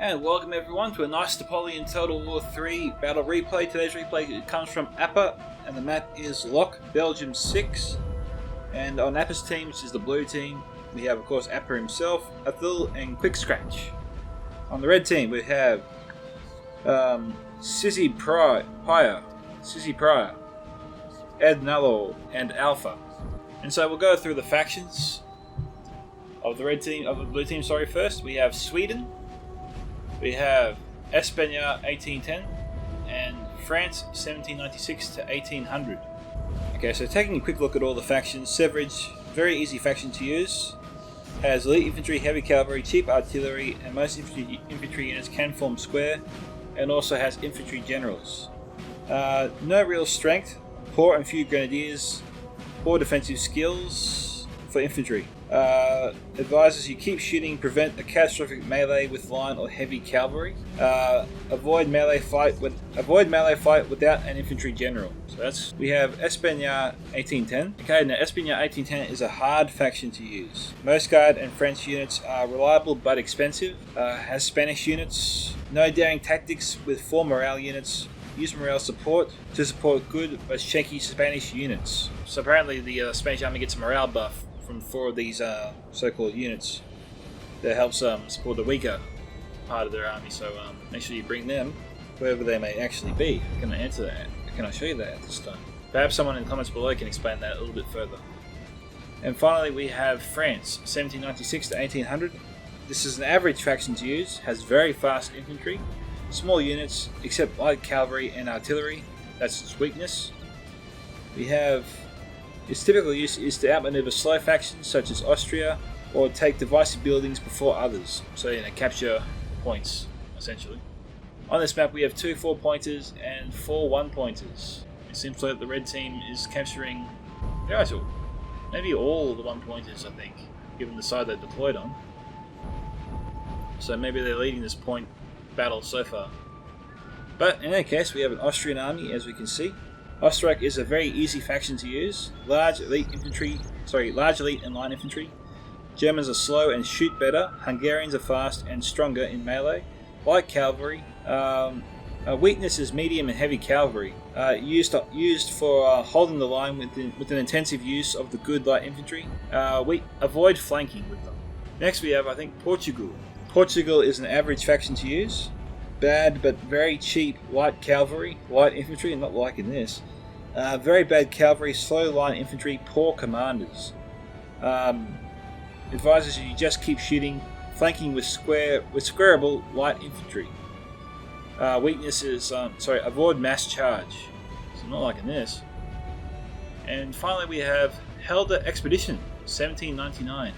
And welcome everyone to a nice Napoleon Total War 3 battle replay. Today's replay comes from APA, and the map is Lock, Belgium 6. And on APA's team, which is the blue team, we have of course APA himself, Athil and Quick Scratch. On the red team we have Sissy Pryor, Ed Nullo, and Alpha. And so we'll go through the factions of the blue team. First we have Sweden. We have Espagne 1810 and France 1796 to 1800. Okay, so taking a quick look at all the factions, Severage, very easy faction to use, has elite infantry, heavy cavalry, cheap artillery, and most infantry units can form square, and also has infantry generals. No real strength, poor and few grenadiers, poor defensive skills for infantry. Advises you keep shooting, prevent a catastrophic melee with line or heavy cavalry. Avoid melee fight without an infantry general. So we have Espagne 1810. Okay, now Espagne 1810 is a hard faction to use. Most guard and French units are reliable but expensive. Has Spanish units. No daring tactics with 4 morale units. Use morale support to support good but shaky Spanish units. So apparently the Spanish army gets a morale buff from 4 of these so-called units that helps support the weaker part of their army. So make sure you bring them, wherever they may actually be. Can I answer that? Can I show you that at this time? Perhaps someone in the comments below can explain that a little bit further. And finally we have France, 1796 to 1800. This is an average faction to use, has very fast infantry, small units except light cavalry and artillery. That's its weakness. We have its typical use is to outmaneuver slow factions such as Austria, or take divisive buildings before others, so capture points essentially. On this map we have 2 4-pointers and 4 1-pointers. It seems like the red team is capturing maybe all the 1-pointers, I think, given the side they're deployed on. So maybe they're leading this point battle so far. But in any case, we have an Austrian army, as we can see. Österreich is a very easy faction to use. Large elite and line infantry. Germans are slow and shoot better. Hungarians are fast and stronger in melee. Light cavalry. Weakness is medium and heavy cavalry. Used for holding the line with an intensive use of the good light infantry. We avoid flanking with them. Next we have, I think, Portugal. Portugal is an average faction to use. Bad but very cheap light cavalry, light infantry, and not liking this. Very bad cavalry, slow line infantry, poor commanders. Advises you just keep shooting, flanking with squareable light infantry. Weakness is avoid mass charge. So I'm not liking this. And finally we have Helder Expedition 1799.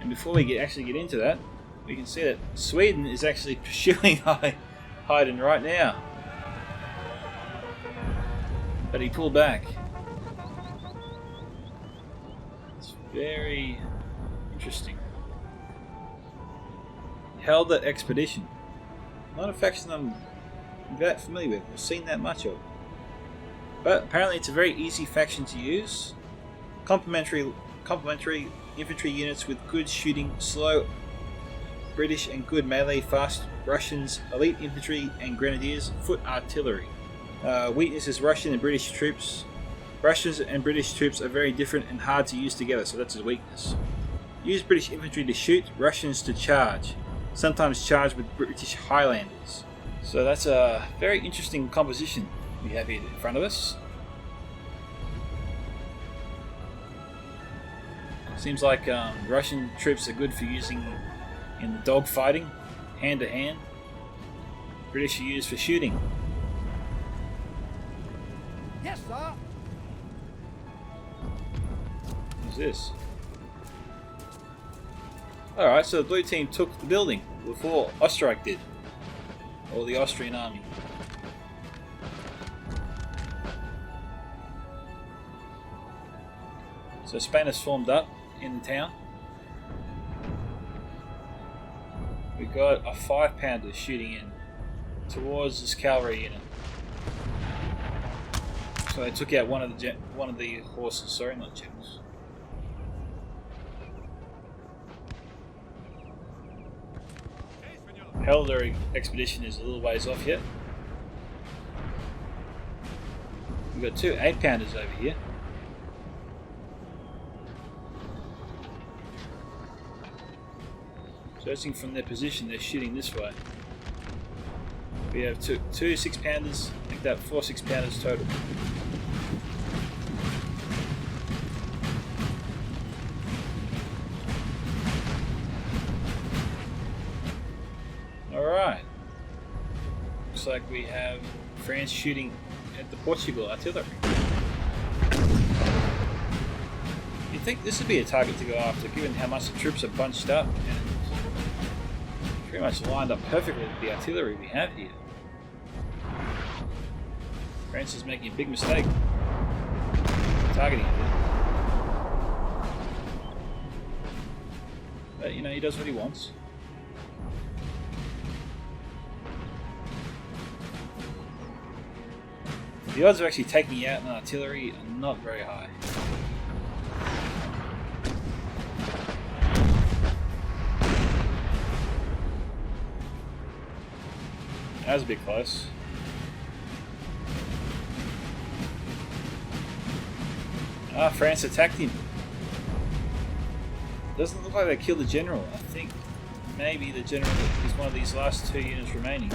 And before we actually get into that, we can see that Sweden is actually pursuing Haydn right now. But he pulled back. It's very interesting. Helder Expedition. Not a faction I'm that familiar with, or seen that much of. But apparently it's a very easy faction to use. Complementary infantry units with good shooting, slow British and good melee, fast Russians, elite infantry and grenadiers, foot artillery. Weakness is Russian and British troops. Russians and British troops are very different and hard to use together, so that's his weakness. Use British infantry to shoot, Russians to charge. Sometimes charge with British Highlanders. So that's a very interesting composition we have here in front of us. Seems like Russian troops are good for using in the dog fighting, hand to hand. British are used for shooting. Yes, sir. What's this? Alright, so the blue team took the building before Österreich did. Or the Austrian army. So Spain has formed up in the town. We got a 5-pounder shooting in towards this cavalry unit. So they took out one of the horses. Sorry, not generals. Helder expedition is a little ways off yet. We've got 2 8-pounders over here. Judging from their position, they're shooting this way. We have two 6-pounders, make that 4 6-pounders total. Alright. Looks like we have France shooting at the Portugal artillery. You'd think this would be a target to go after, given how much the troops are bunched up and pretty much lined up perfectly with the artillery we have here. France is making a big mistake targeting it. But you know, he does what he wants. The odds of actually taking out an artillery are not very high. That was a bit close. Ah, France attacked him. Doesn't look like they killed the general. I think maybe the general is one of these last 2 units remaining.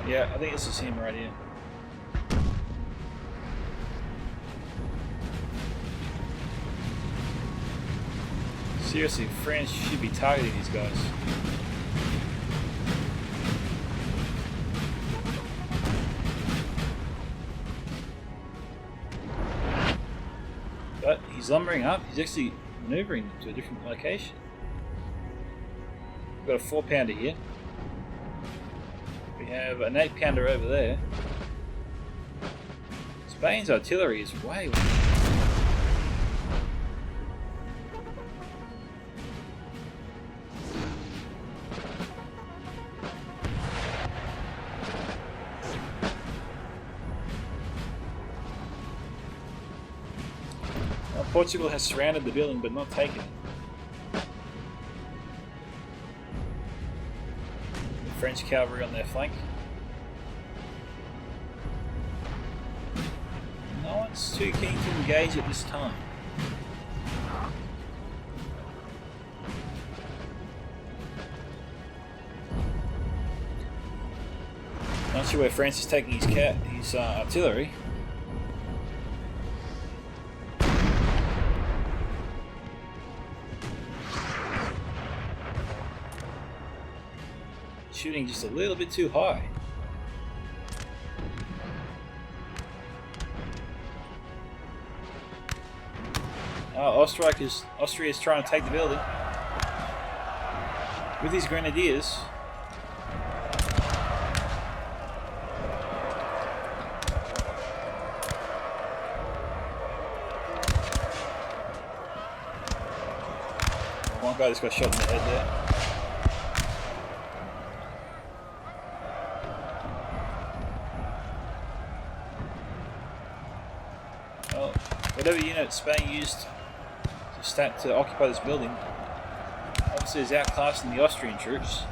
Yeah, I think this is him right here. Seriously, France should be targeting these guys. But he's lumbering up. He's actually maneuvering to a different location. We've got a 4-pounder here. We have an 8-pounder over there. Spain's artillery is way. Portugal has surrounded the building but not taken it. The French cavalry on their flank. No one's too keen to engage at this time. Not sure where France is taking his artillery. Shooting just a little bit too high. Austria is trying to take the building with his grenadiers. One guy just got shot in the head there. Whatever unit Spain used to occupy this building obviously is outclassing the Austrian troops.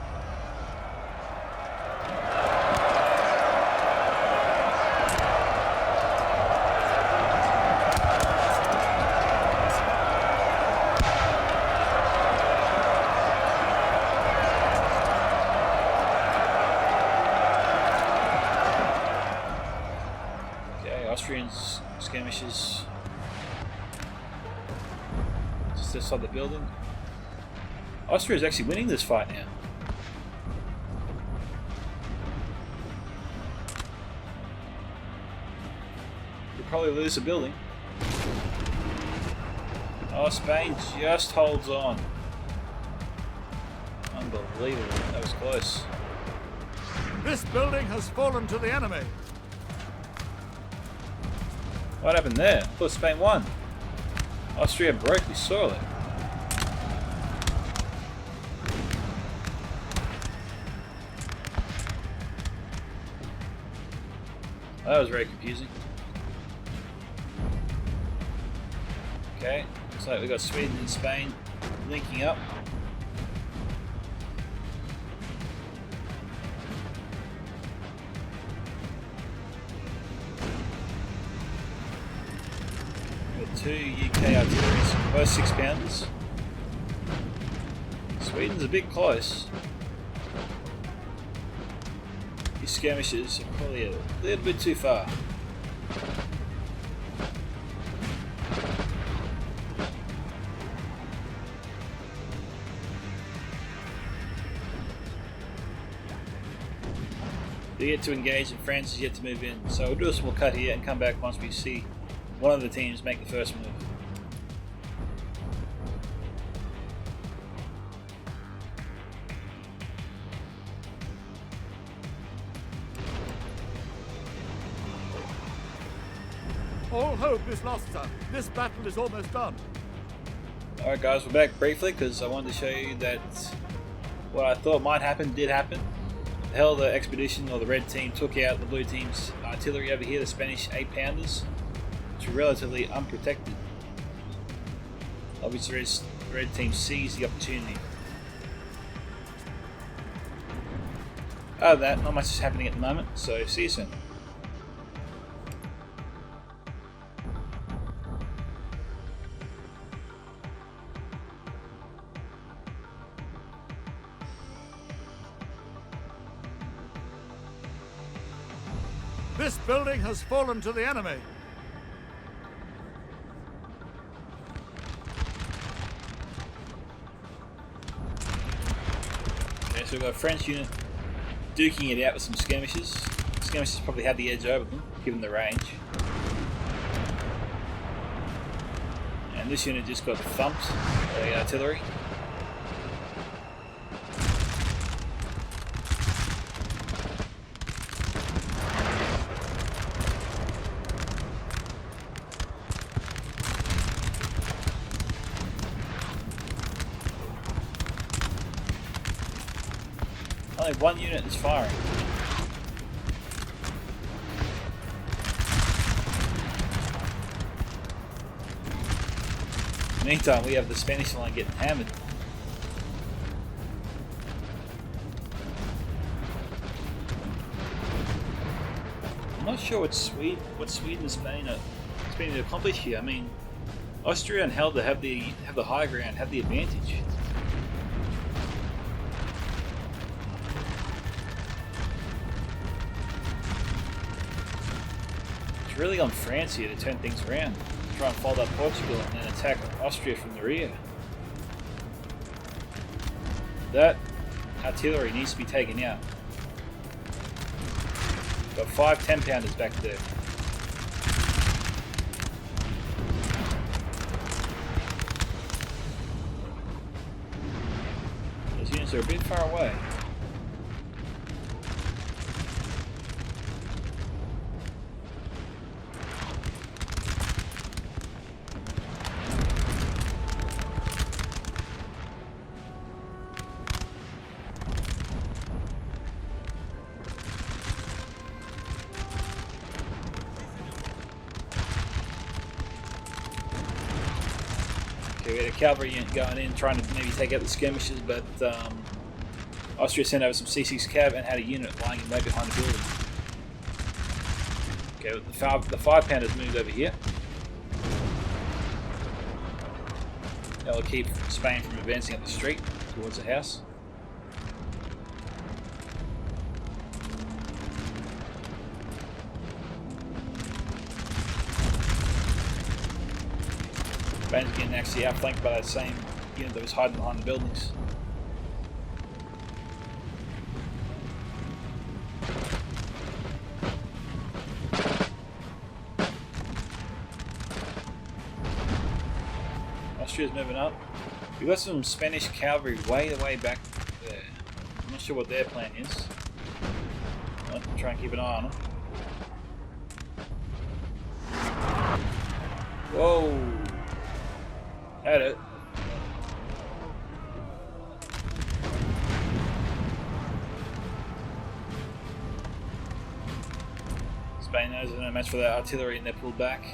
skirmishes just outside the building. Austria is actually winning this fight now. We'll probably lose the building. Oh, Spain just holds on. Unbelievable. That was close. This building has fallen to the enemy. What happened there? I thought Spain won. Austria broke. We saw it. That was very confusing. Okay, looks like we got Sweden and Spain linking up. Got 2 UK artilleries, both 6-pounders. Sweden's a bit close. These skirmishes are probably a little bit too far. They're yet to engage and France is yet to move in. So we'll do a small cut here and come back once we see one of the teams make the first move. All hope is lost, sir. This battle is almost done. Alright guys, we're back briefly because I wanted to show you that what I thought might happen did happen. The hell, the expedition or the red team took out the blue team's artillery over here, the Spanish 8-pounders, which were relatively unprotected. Obviously the red team seized the opportunity. Other than that, not much is happening at the moment, so see you soon. This building has fallen to the enemy. Okay, so we've got a French unit duking it out with some skirmishes. Skirmishes probably had the edge over them, given the range. And this unit just got thumped by the artillery. Only one unit is firing. Meantime, we have the Spanish line getting hammered. I'm not sure what Sweden and Spain are expecting to accomplish here. I mean, Austria and Helder have the high ground, have the advantage. Really on France here to turn things around, try and fold up Portugal and then attack Austria from the rear. That artillery needs to be taken out. Got 5 10-pounders back there. Those units are a bit far away. We had a cavalry unit going in, trying to maybe take out the skirmishers, but Austria sent over some C6 cav and had a unit lying in wait behind the building. Okay, the 5-pounders moved over here. That will keep Spain from advancing up the street towards the house. Spain's getting actually outflanked by that same unit that was hiding behind the buildings. Austria's moving up. We've got some Spanish cavalry way back there. I'm not sure what their plan is. I'll try and keep an eye on them. Whoa! Had it. Spain knows there's no match for that artillery and they're pulled back.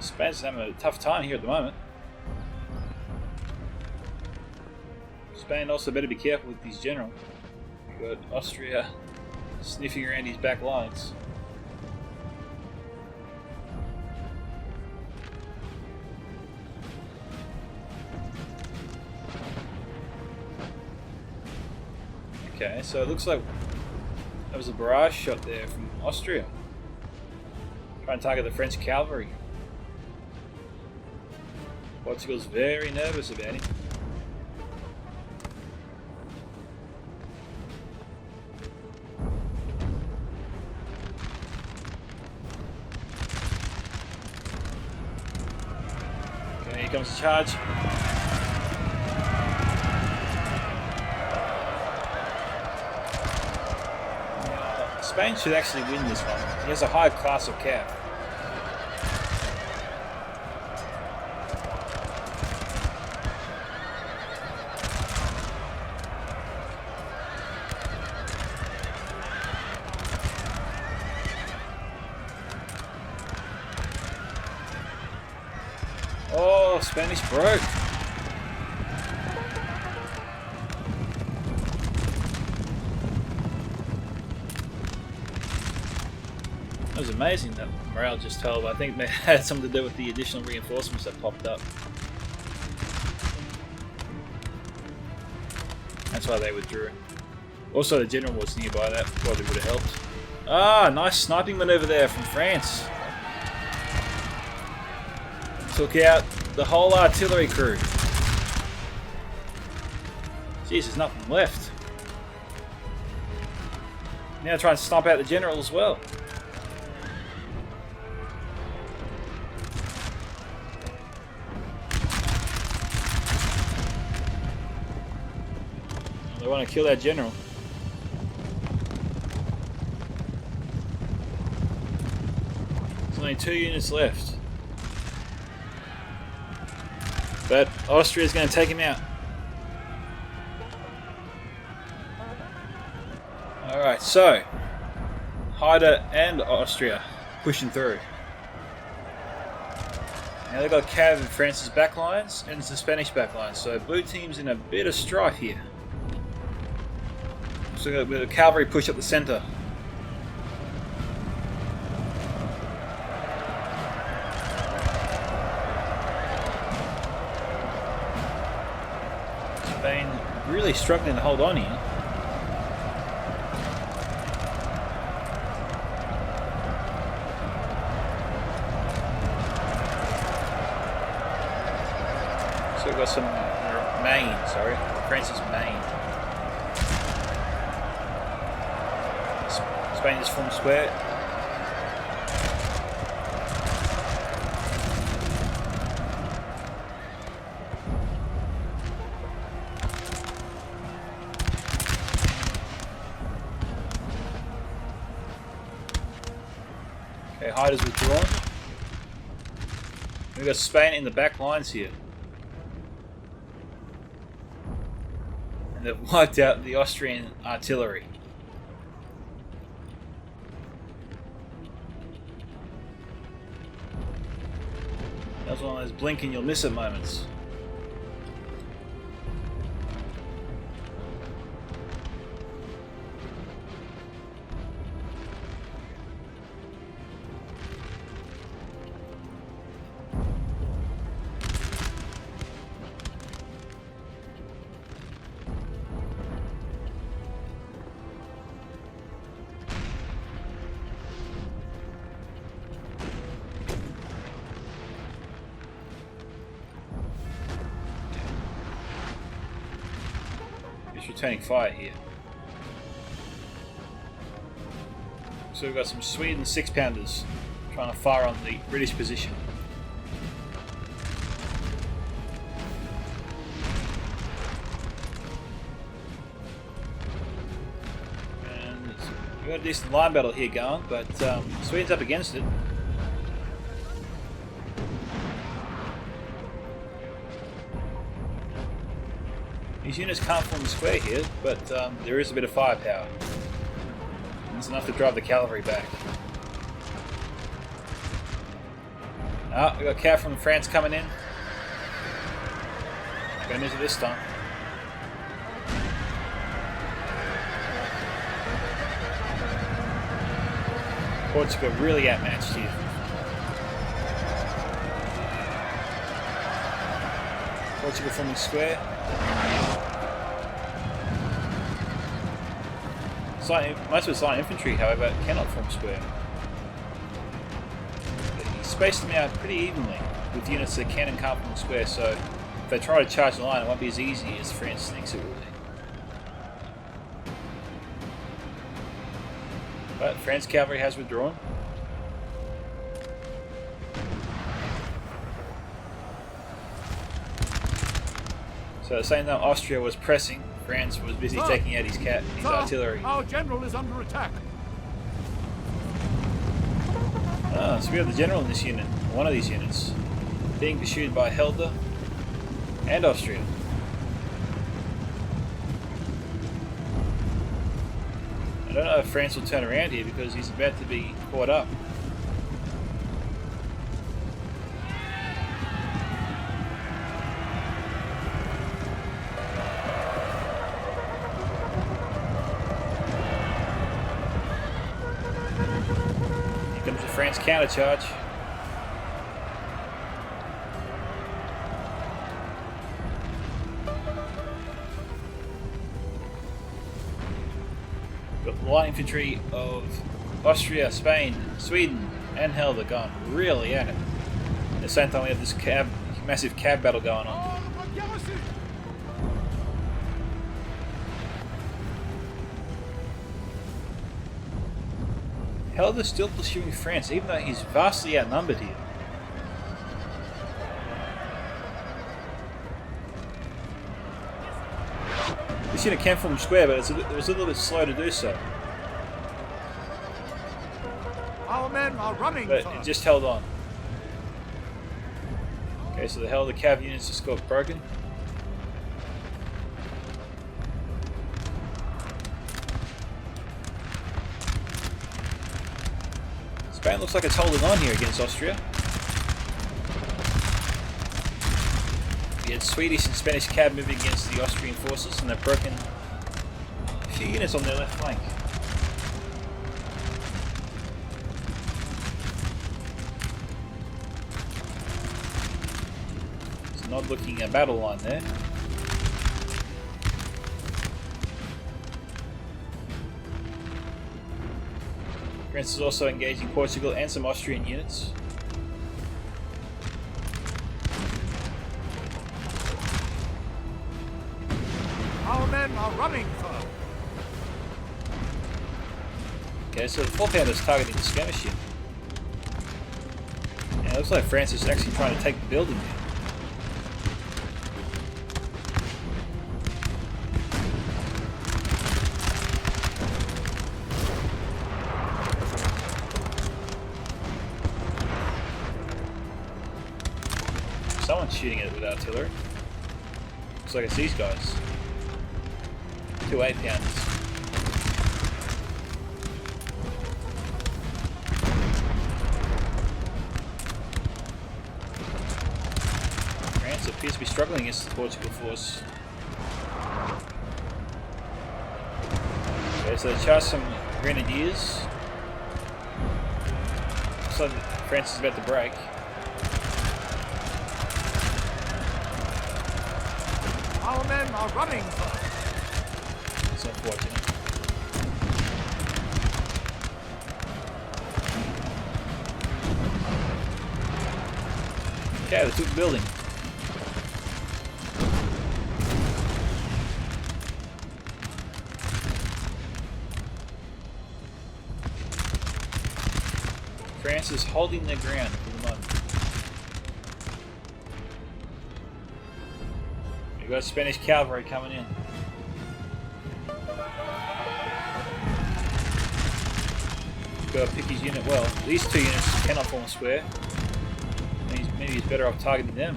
Spain's having a tough time here at the moment. Spain also better be careful with his general. You've got Austria sniffing around his back lines. Okay, so it looks like there was a barrage shot there from Austria. Trying to target the French cavalry. Portugal's very nervous about him. Okay, here comes the charge. Spain should actually win this one. He has a high class of cav. Oh, Spanish broke. That was amazing that morale just held. I think it had something to do with the additional reinforcements that popped up. That's why they withdrew. Also, the general was nearby. That probably would have helped. Ah, nice sniping maneuver there from France. Took out the whole artillery crew. Jeez, there's nothing left. Now try and stomp out the general as well. They want to kill that general. There's only 2 units left. But Austria's going to take him out. Alright, so Haida and Austria pushing through. Now they've got Cav and France's backlines and it's the Spanish backlines, so blue team's in a bit of strife here. So we've got a bit of cavalry push up the centre. Spain really struggling to hold on here. So we've got some main, sorry, France's main. Spain is formed square. Okay, Haida's withdrawn. We've got Spain in the back lines here. And they've wiped out the Austrian artillery. That was one of those blink and you'll miss it moments. returning fire here. So we've got some Sweden 6-pounders trying to fire on the British position. And we've got a decent line battle here going, but Sweden's up against it. These units can't form a square here, but there is a bit of firepower. And it's enough to drive the cavalry back. Ah, we got cav from France coming in. Gonna miss it this time. Portugal really outmatched here. Portugal forming square. Most of it's light infantry, however, cannot form square. He spaced them out pretty evenly with units that can and can't form square, so if they try to charge the line, it won't be as easy as France thinks it will be. But France cavalry has withdrawn. So at the same time Austria was pressing, France was busy taking out his artillery. Our general is under attack. Ah, so we have the general in this unit, one of these units, being pursued by Helder and Austria. I don't know if France will turn around here because he's about to be caught up. France countercharge. Got the light infantry of Austria, Spain, Sweden, and Helder going really at it. At the same time, we have this massive cab battle going on. Helder's still pursuing France, even though he's vastly outnumbered here. This unit can form square, but it was a little bit slow to do so. Our men are running. But it just held on. Okay, so the Helder cav units just got broken. Spain looks like it's holding on here against Austria. We had Swedish and Spanish cav moving against the Austrian forces, and they've broken a few units on their left flank. It's an odd looking battle line there. France is also engaging Portugal and some Austrian units. Our men are running, sir. Okay, so the 4-pounder is targeting the skirmish unit. And it looks like France is actually trying to take the building now. Someone's shooting at it with artillery. Looks like it's these guys. 2 8-pounders. France appears to be struggling against the Portugal force. Okay, so they charge some grenadiers. Looks like France is about to break. Our men are running, sir. It's unfortunate. Okay, they took the building. France is holding their ground for the moment. We've got Spanish cavalry coming in. Got to pick his unit well. These two units cannot form a square. Maybe he's better off targeting them.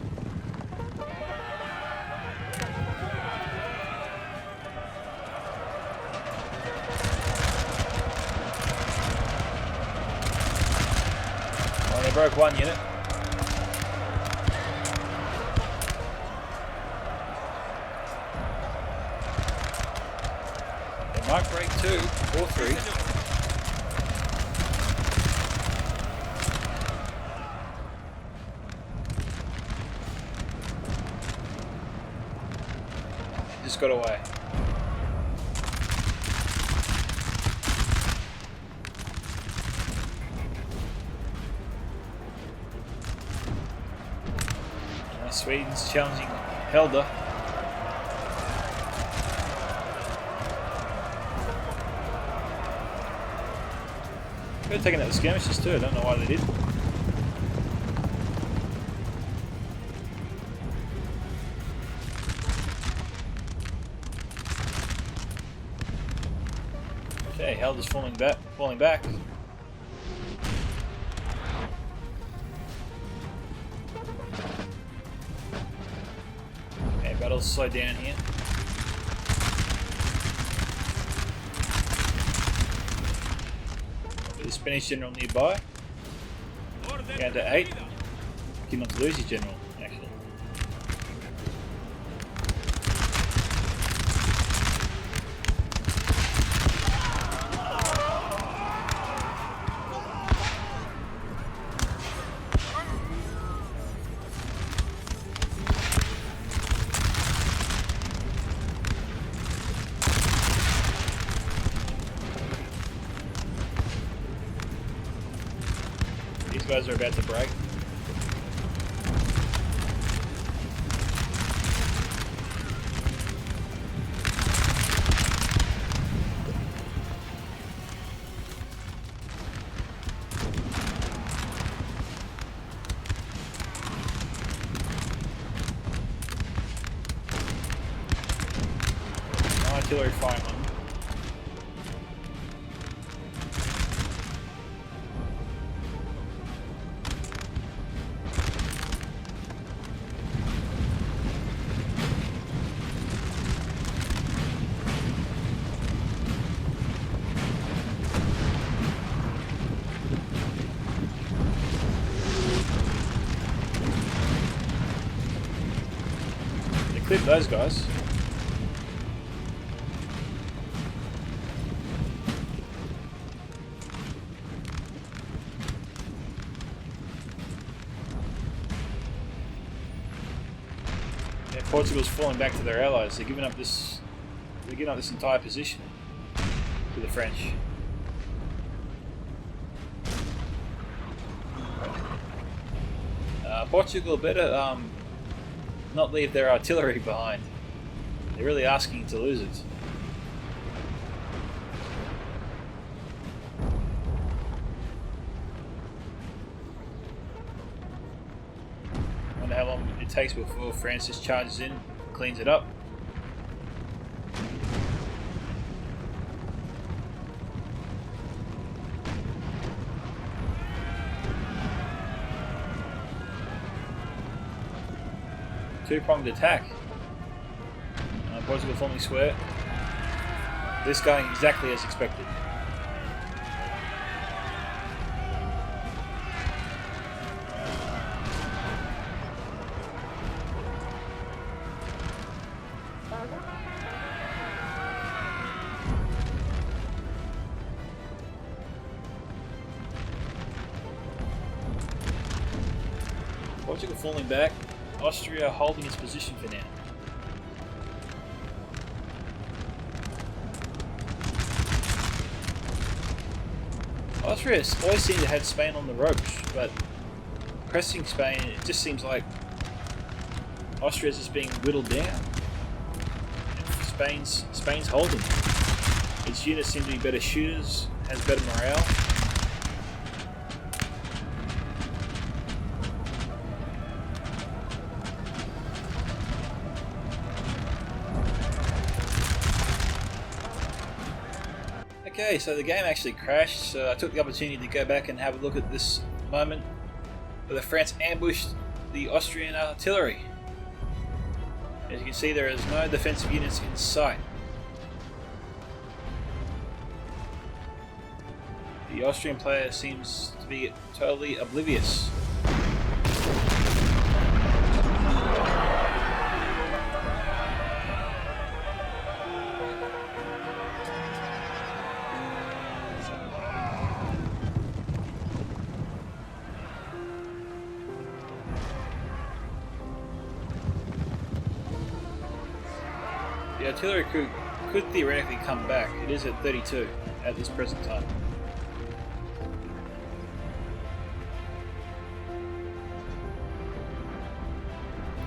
Oh, they broke one unit. They might break two or three. Just got away. Sweden's challenging Helder. They're taking out the skirmishes too, I don't know why they did. Okay, Helder's falling back. Okay, battle's slowed down here. The Spanish general nearby. Down to 8. Keen not to lose his general, actually. These guys are about to break. No artillery firing on them. Clip those guys. Yeah, Portugal's falling back to their allies. They're giving up this. They're giving up this entire position to the French. Portugal better not leave their artillery behind. They're really asking to lose it. I wonder how long it takes before Francis charges in, cleans it up. Two-pronged attack. Portugal forming square. This going exactly as expected. Portugal falling back. Austria holding its position for now. Austria always seemed to have Spain on the ropes, but pressing Spain, it just seems like Austria's just being whittled down. And Spain's holding. Its units seem to be better shooters, has better morale. Okay, so the game actually crashed, so I took the opportunity to go back and have a look at this moment where France ambushed the Austrian artillery. As you can see, there is no defensive units in sight. The Austrian player seems to be totally oblivious. The artillery crew could theoretically come back. It is at 32 at this present time.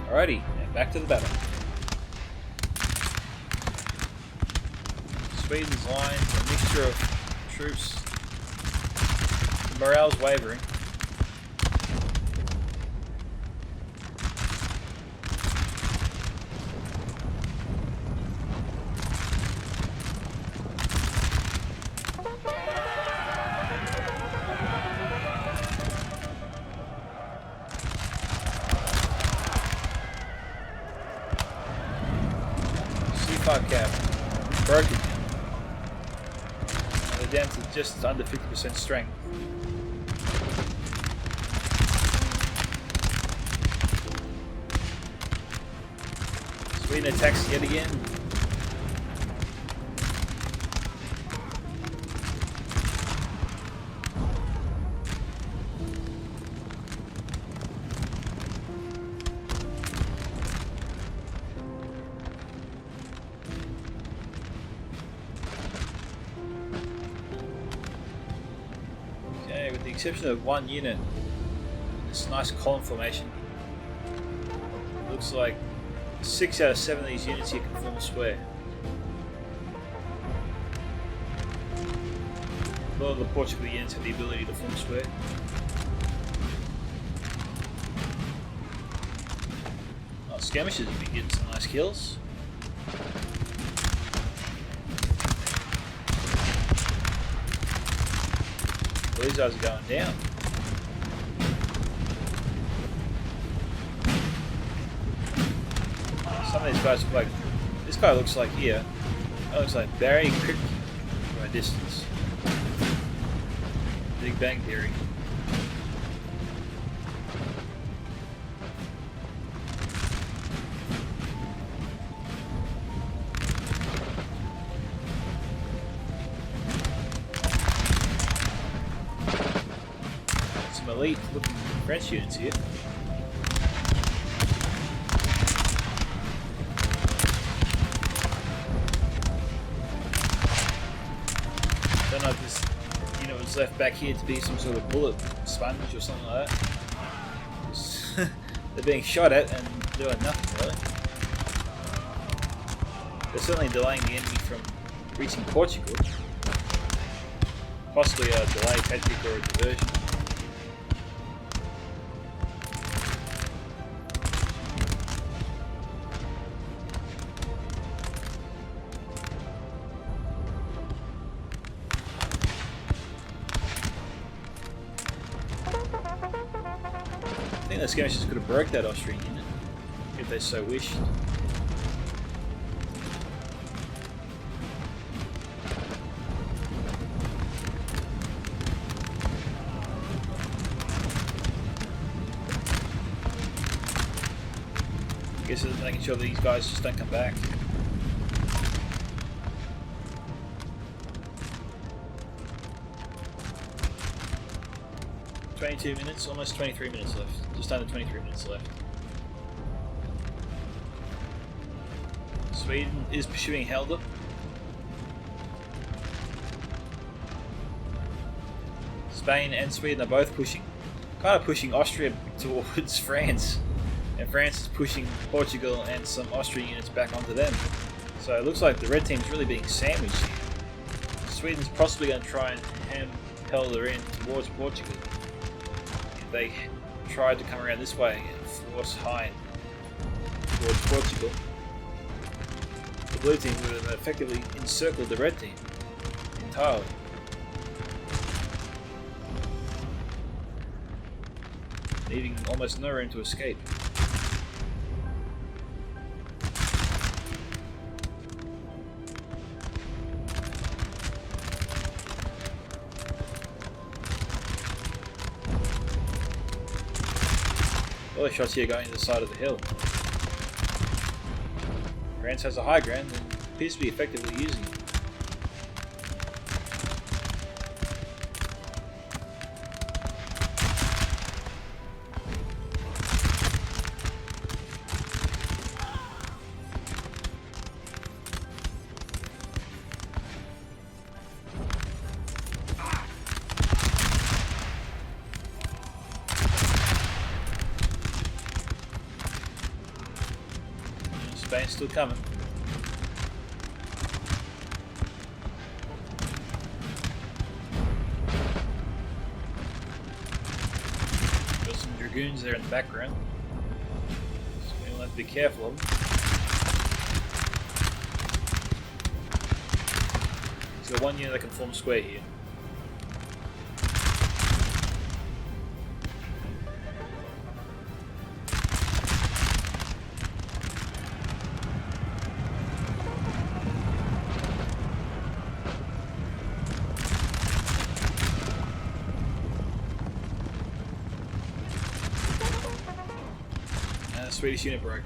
Alrighty, and back to the battle. Sweden's lines, a mixture of troops. The morale's wavering. Cap broken. They're down to just under 50% strength. Sweden attacks yet again. With the exception of one unit, this nice column formation, it looks like 6 out of 7 of these units here can form a square. A lot of the Portugal units have the ability to form a square. Oh, skirmishers have been getting some nice kills. These guys are going down. Some of these guys look like... This guy looks like here. That looks like Barry Crick from a distance. Big Bang Theory. Elite looking French units here. Don't know if this unit was left back here to be some sort of bullet sponge or something like that. They're being shot at and doing nothing really. They're certainly delaying the enemy from reaching Portugal. Possibly a delay tactic or a diversion. I think the skirmishers could have broke that Austrian unit if they so wished. I guess it's making sure these guys just don't come back. Minutes, almost 23 minutes left. Just under 23 minutes left. Sweden is pursuing Helder. Spain and Sweden are both pushing. Kind of pushing Austria towards France. And France is pushing Portugal and some Austrian units back onto them. So it looks like the red team's really being sandwiched here. Sweden's possibly going to try and hand Helder in towards Portugal. They tried to come around this way and force Hein towards Portugal. The blue team would have effectively encircled the red team entirely. Leaving almost no room to escape. All the shots here going to the side of the hill. Grants has a high ground and appears to be effectively using it. Spain's still coming. Got some dragoons there in the background, so we'll have to be careful of them. He's got one unit that can form square here. Swedish unit broke.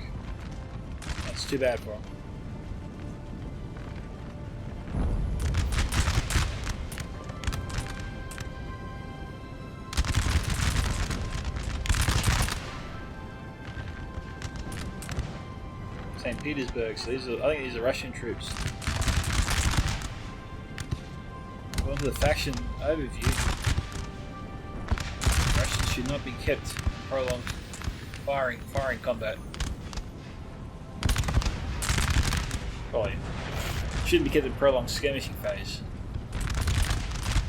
That's too bad for him. St. Petersburg, so these are, I think these are Russian troops. Going to the faction overview. Russians should not be kept in prolonged firing combat. Probably shouldn't be kept in prolonged skirmishing phase.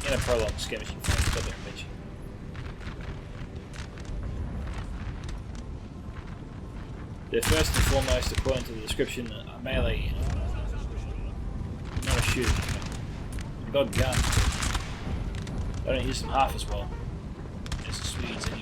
In a prolonged skirmishing phase, got there mention. They're first and foremost, according to the description, a melee, not a shooting. They've got guns. They don't use them half as well as the Swedes anyway.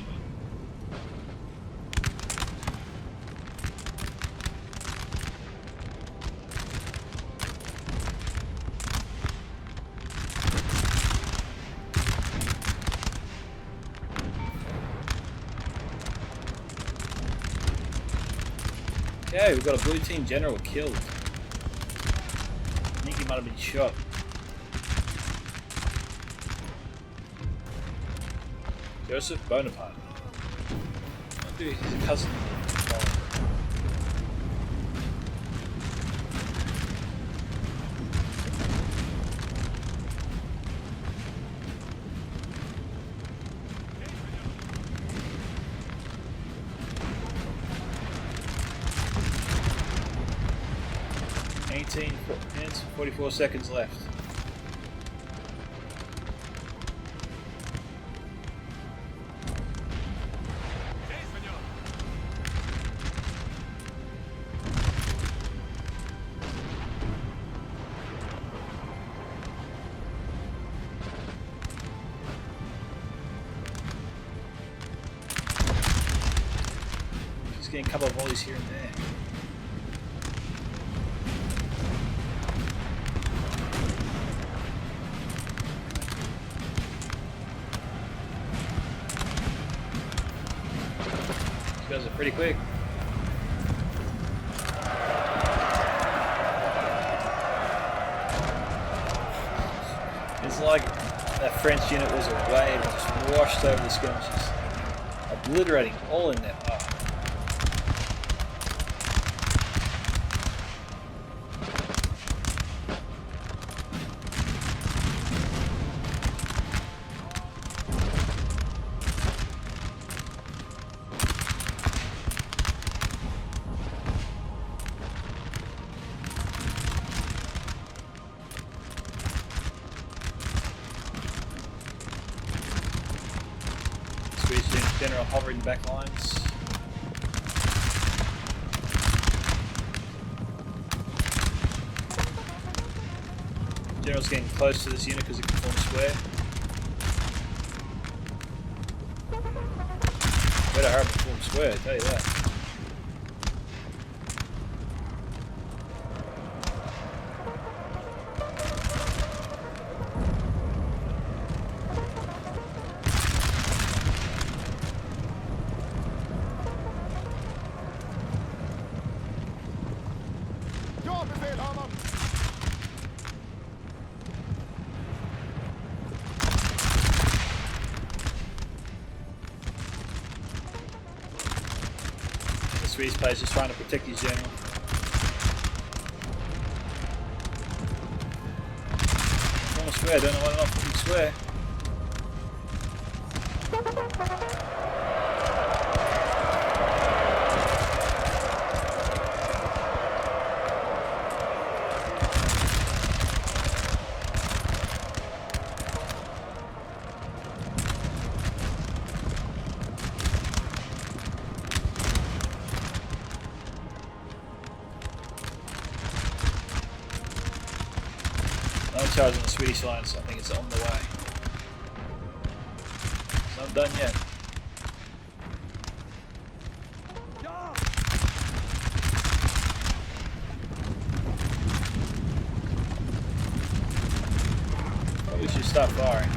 Okay, we've got a blue team general killed. I think he might have been shot. Joseph Bonaparte. I think he's a cousin of Napoleon. Minutes, 44 seconds left. Just getting a couple of volleys here and there. These guys are pretty quick. It's like that French unit was a wave and just washed over the skirmishes, obliterating all in their path. General hovering the back lines. General's getting close to this unit because it can form square. Better hurry up and form square, I tell you that. Swedish player just trying to protect his general. I want to swear, I don't know why they're not fucking swear. Charge on the Swedish lines, I think it's on the way. It's not done yet. Probably should stop firing.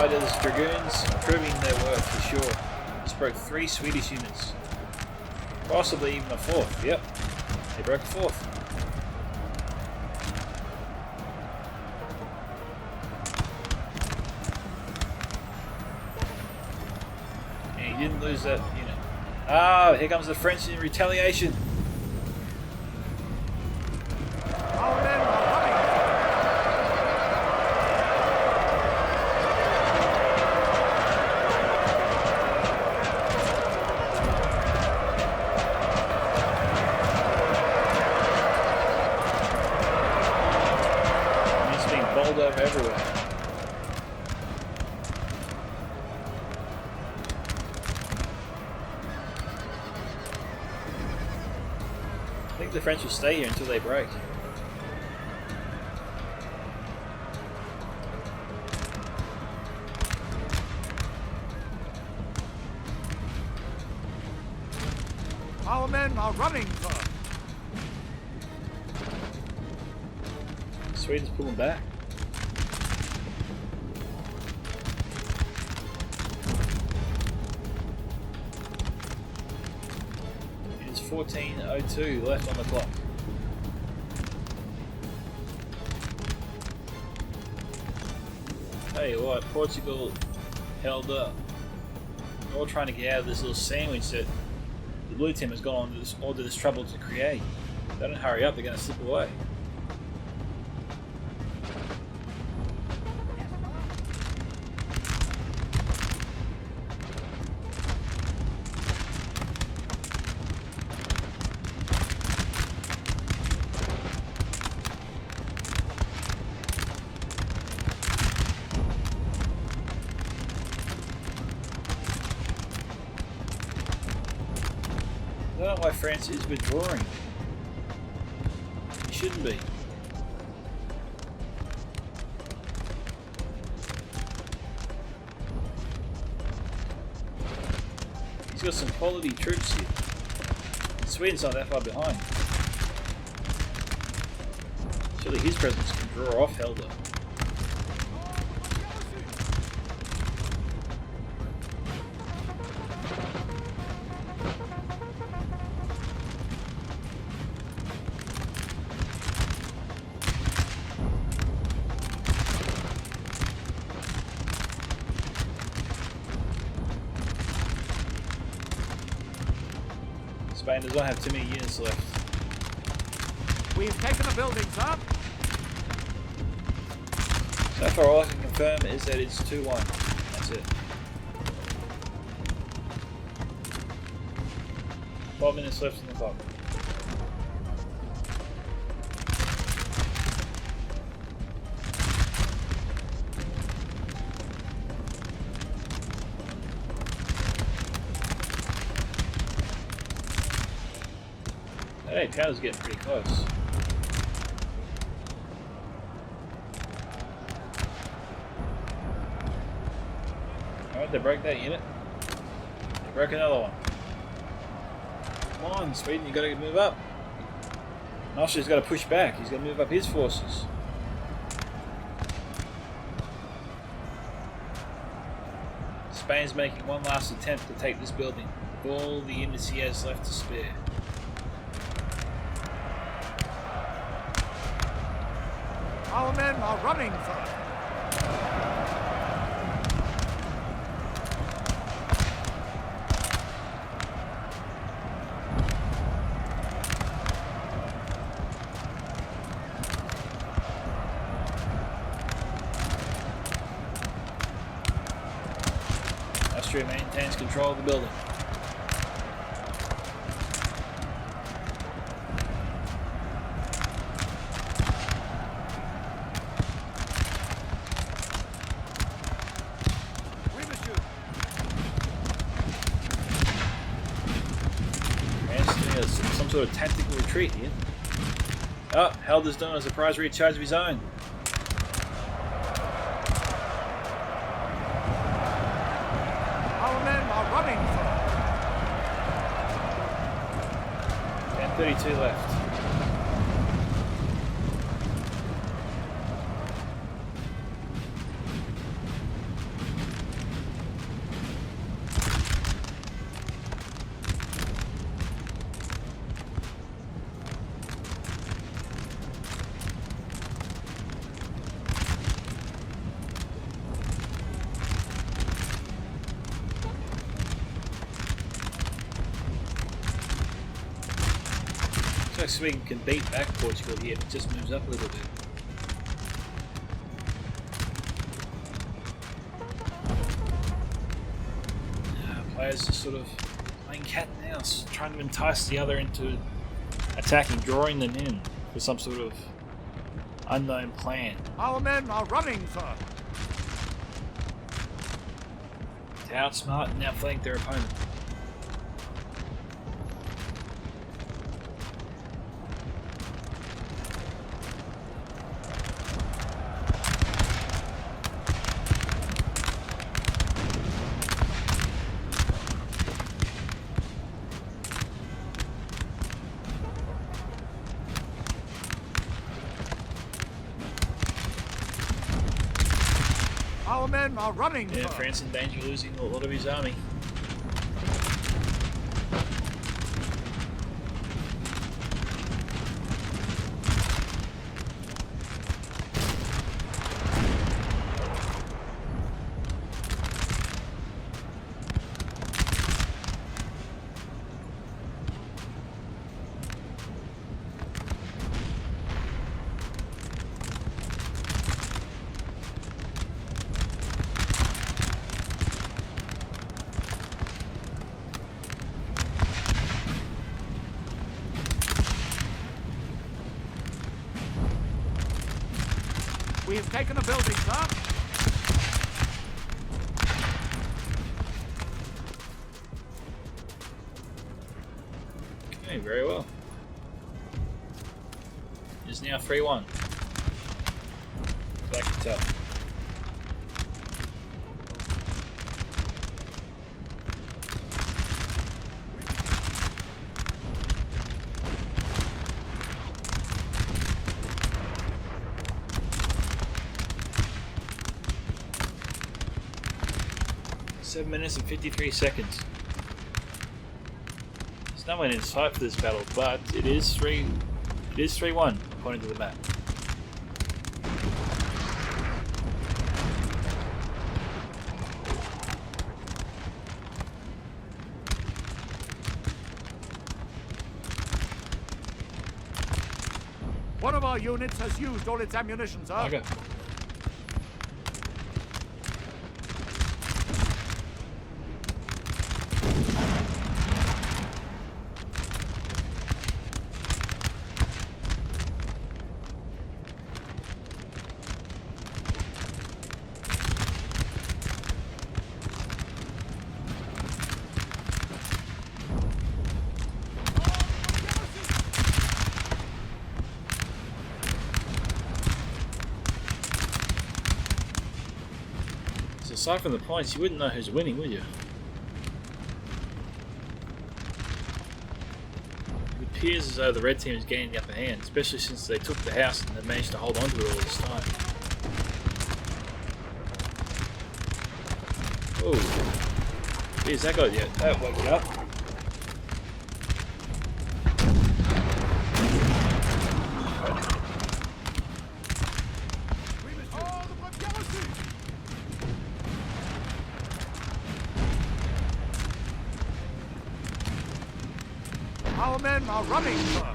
Solider's Dragoons proving their worth for sure. Just broke 3 Swedish units. Possibly even a 4th. Yep. They broke a 4th. And he didn't lose that unit. Ah, here comes the French in retaliation. Everywhere. I think the French will stay here until they break. Our men are running, sir. Sweden's pulling back. It's 14:02 left on the clock. Tell you what, Portugal held up. They're all trying to get out of this little sandwich that the blue team has gone all to this trouble to create. If they don't hurry up, they're going to slip away. I don't know why France is withdrawing. It shouldn't be. He's got some quality troops here. Sweden's not that far behind. Surely his presence can draw off Helder. Spain does not have too many units left. We've taken the buildings up. So far all I can confirm is that it's 2-1. That's it. 5 minutes left in the clock. Hey, powder's getting pretty close. Alright, they broke that unit. They broke another one. Come on, Sweden, you gotta move up. Austria's gotta push back. He's gotta move up his forces. Spain's making one last attempt to take this building, with all the units he has left to spare. Our men are running, sir. Austria maintains control of the building. Some sort of tactical retreat here. Oh, Helder's done a surprise recharge of his own. Our men are running, sir. 10:32 left. Sweden can beat back Portugal here if it just moves up a little bit. Players are sort of playing cat and mouse, trying to entice the other into attacking, drawing them in for some sort of unknown plan. Our men are running, sir. To outsmart and outflank their opponent. Our men are running, Yeah, sir. France in danger of losing a lot of his army. We have taken a building, sir. Okay, very well. It's now 3-1. So I can tell. Seven minutes and 53 seconds. There's no one in sight for this battle, but it is 3-1 according to the map. One of our units has used all its ammunition, sir. Okay. aside from the points, you wouldn't know who's winning, would you? It appears as though the red team is gaining the upper hand, especially since they took the house and have managed to hold on to it all this time. Oh, geez, that woke you up. Our men are running, sir.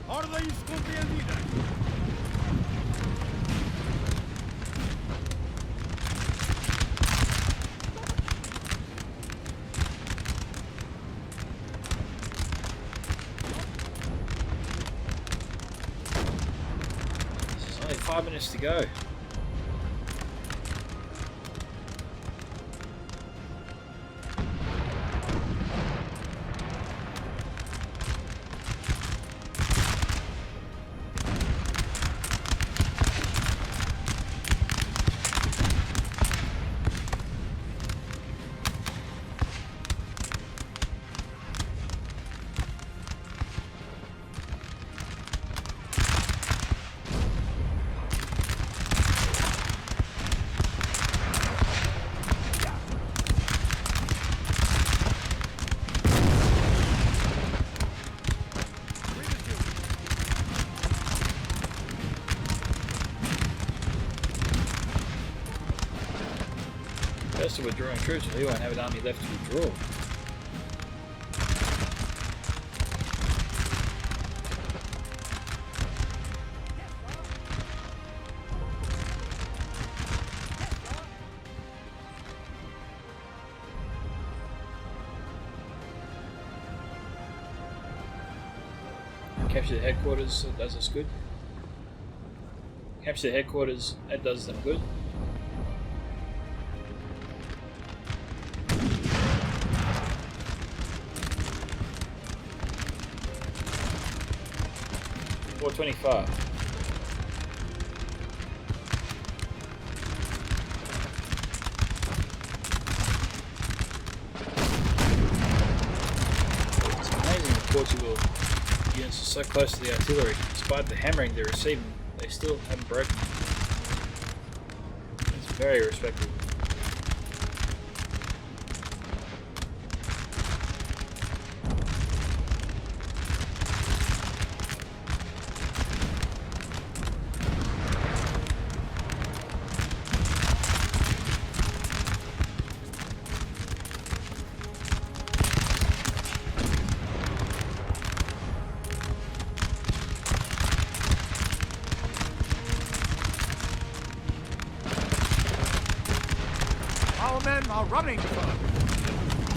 Order Scorpion leader. There's only 5 minutes to go. First of withdrawing troops, we won't have an army left to withdraw. Capture the headquarters, that does us good. Capture the headquarters, that does them good. .25. It's amazing that Portugal units are so close to the artillery. Despite the hammering they're receiving, they still haven't broken. It's very respectable. Our men are running, sir.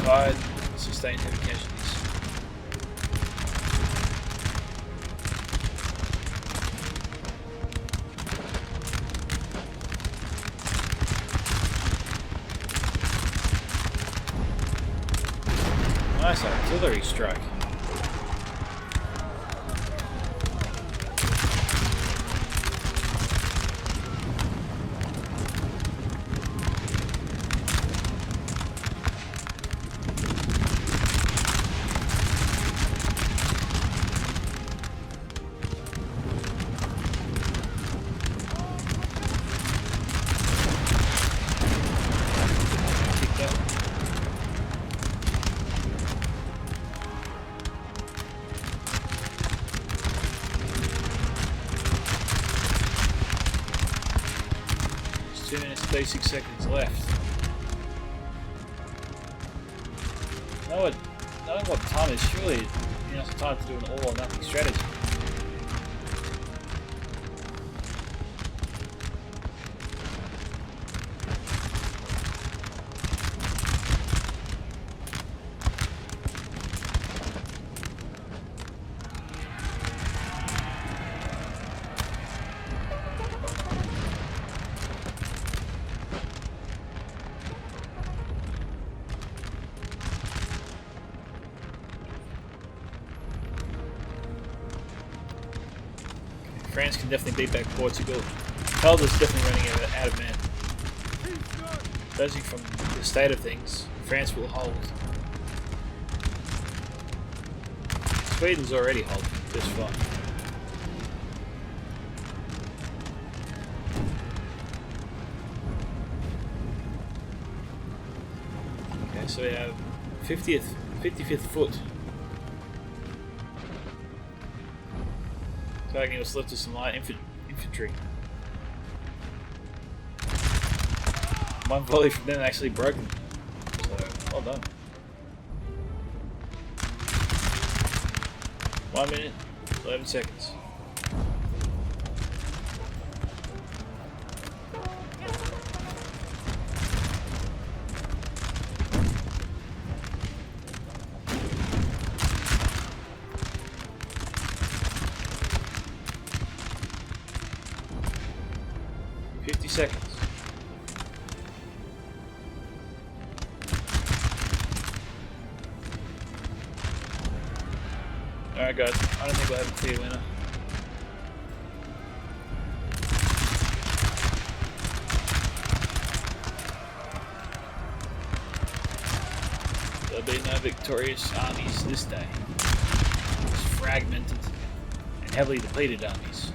Tired, sustained heavy casualties. Nice artillery strike. There's 2 minutes 36 seconds left. Knowing what time is, surely it's time to do an all or nothing strategy. France can definitely beat back Portugal. Calder's definitely running out of men. Judging from the state of things, France will hold. Sweden's already holding just fine. Okay, so we have 55th Foot. Targeting what's left of some light infantry. One volley from them actually broken. So, well done. 1 minute, 11 seconds. Seconds. Alright guys, I don't think we'll have a clear winner. There'll be no victorious armies this day. It's fragmented and heavily depleted armies.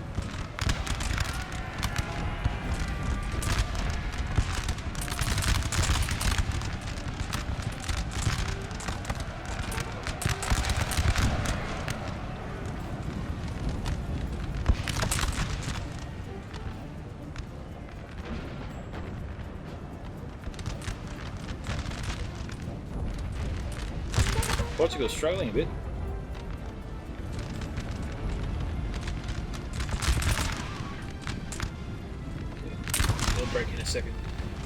Portugal's struggling a bit. We'll break in a second.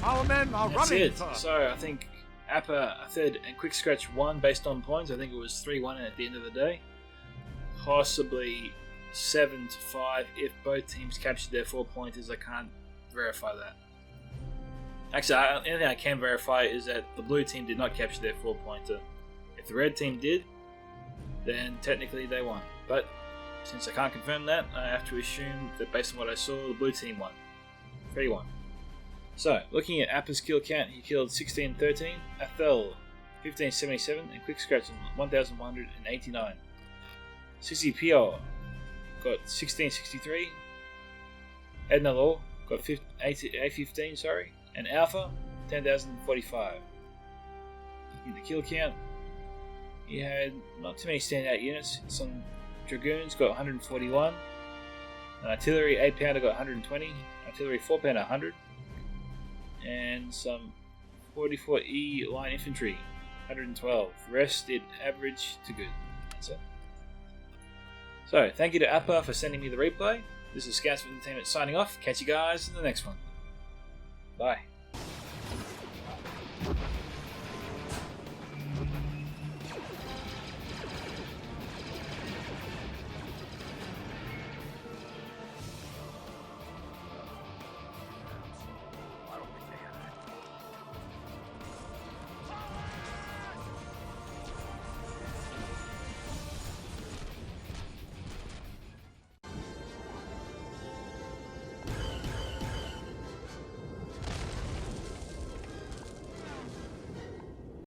Our men are That's running. it. So I think Appa a third and Quick Scratch won based on points. I think it was 3-1 at the end of the day. Possibly 7-5 if both teams captured their 4 pointers. I can't verify that. Actually, the only thing I can verify is that the blue team did not capture their 4 pointer. If the red team did, then technically they won. But since I can't confirm that, I have to assume that based on what I saw, the blue team won. 3-1. So, looking at Appa's kill count, he killed 1613, Athel 1577, and Quick Scratch 1189. Sissy Pio got 1663, Edna Law got 815, sorry, and Alpha 10,045. In the kill count, he had not too many standout units. Some Dragoons got 141, an Artillery 8-pounder got 120, Artillery 4-pounder 100, and some 44E Line Infantry 112. The rest did average to good. That's it. So, thank you to Appa for sending me the replay. This is Scouts of Entertainment signing off. Catch you guys in the next one. Bye.